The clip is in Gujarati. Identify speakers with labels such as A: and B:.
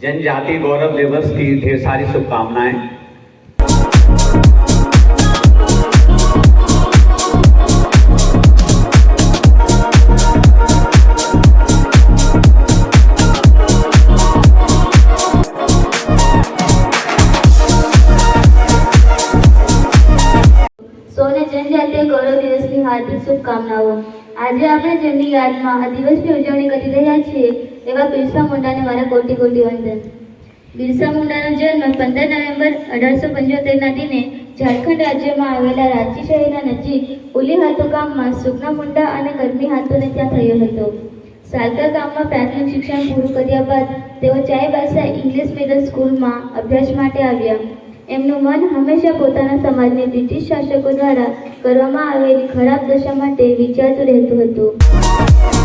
A: जनजाति गौरव दिवस की ढेर सारी शुभकामनाएं।
B: સૌને જનજાતીય ગૌરવ દિવસની હાર્દિક શુભકામનાઓ। આજે આપણે જેમની યાદમાં આ દિવસની ઉજવણી કરી રહ્યા છીએ એવા બિરસા મુંડાને મારા કોટી કોટી વંદન। બિરસા મુંડાનો જન્મ 15 નવેમ્બર 1875ના દિને ઝારખંડ રાજ્યમાં આવેલા રાંચી શહેરના નજીક ઉલી હાથો ગામમાં સુગના મુંડા અને કર્મી હાથોને ત્યાં થયો હતો। સાલકા ગામમાં પ્રાથમિક શિક્ષણ પૂરું કર્યા બાદ તેઓ ચાઈબાસા ઇંગ્લિશ મિડલ સ્કૂલમાં અભ્યાસ માટે આવ્યા। એમનું મન હંમેશા પોતાના સમાજને બ્રિટિશ શાસકો દ્વારા કરવામાં આવેલી ખરાબ દશા માટે વિચારતું રહેતું હતું।